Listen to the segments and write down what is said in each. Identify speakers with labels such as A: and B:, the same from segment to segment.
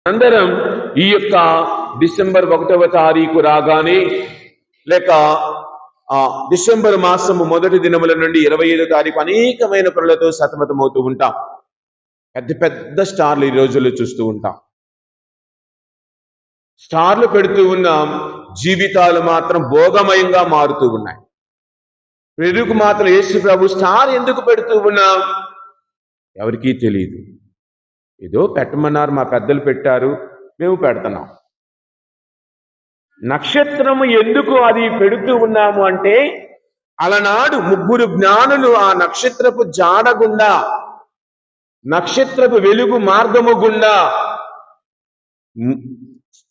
A: అందరం ఈ యొక్క డిసెంబర్ 1వ తారీఖు రాగానే లేక డిసెంబర్ మాసము మొదటి దినముల నుండి 25వ తారీఖు అనేకమైన పనులతో సతమతమవుతూ ఉంటాం. పెద్ద పెద్ద స్టార్లు ఈ రోజుల్లో చూస్తూ ఉంటాం. స్టార్లు పెడుతూ ఉన్నాం, జీవితాలు మాత్రం భోగమయంగా మారుతూ ఉన్నాయి. పెరుగు మాత్రం యేసు ప్రభు స్టార్ ఎందుకు పెడుతూ ఉన్నాం ఎవరికీ తెలియదు. ఏదో పెట్టమన్నారు, మా పెద్దలు పెట్టారు, మేము పెడుతున్నాం. నక్షత్రము ఎందుకు అది పెడుతూ ఉన్నాము అంటే, అలనాడు 3 జ్ఞానులు ఆ నక్షత్రపు జాడ గుండా, నక్షత్రపు వెలుగు మార్గము గుండా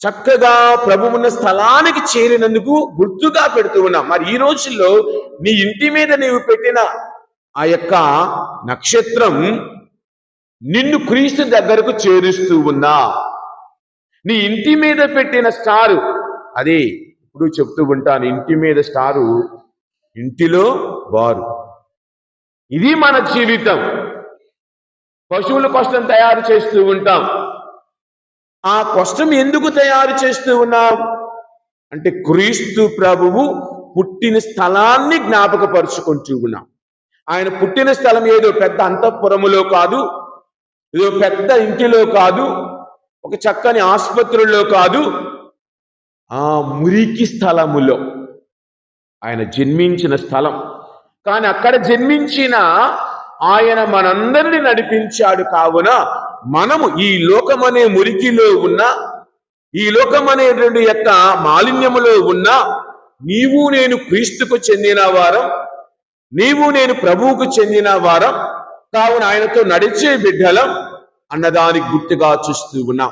A: చక్కగా ప్రభువున్న స్థలానికి చేరినందుకు గుర్తుగా పెడుతూ ఉన్నాం. మరి ఈ రోజుల్లో నీ ఇంటి మీద నీవు పెట్టిన ఆ యొక్క నక్షత్రం నిన్ను క్రీస్తు దగ్గరకు చేరుస్తూ ఉన్నా. నీ ఇంటి మీద పెట్టిన స్టారు, అదే ఇప్పుడు చెప్తూ ఉంటాను, ఇంటి మీద స్టారు, ఇంటిలో బారు. ఇది మన జీవితం. పశువుల కోసం తయారు చేస్తూ ఉంటాం. ఆ కోసం ఎందుకు తయారు చేస్తూ ఉన్నాం అంటే, క్రీస్తు ప్రభువు పుట్టిన స్థలాన్ని జ్ఞాపకపరుచుకుంటూ ఉన్నాం. ఆయన పుట్టిన స్థలం ఏదో పెద్ద అంతఃపురములో కాదు, ఏదో పెద్ద ఇంటిలో కాదు, ఒక చక్కని ఆసుపత్రుల్లో కాదు, ఆ మురికి స్థలములో ఆయన జన్మించిన స్థలం. కానీ అక్కడ జన్మించిన ఆయన మనందరినీ నడిపించాడు. కావున మనము ఈ లోకమనే మురికిలో ఉన్న, ఈ లోకమనేటువంటి యొక్క మాలిన్యములో ఉన్న, నీవు నేను క్రీస్తుకు చెందిన వారం, నీవు నేను ప్రభువుకు చెందిన వారం, కావున ఆయనతో నడిచే బిడ్డలం అన్నదానికి గుర్తుగా చూస్తూ ఉన్నాం.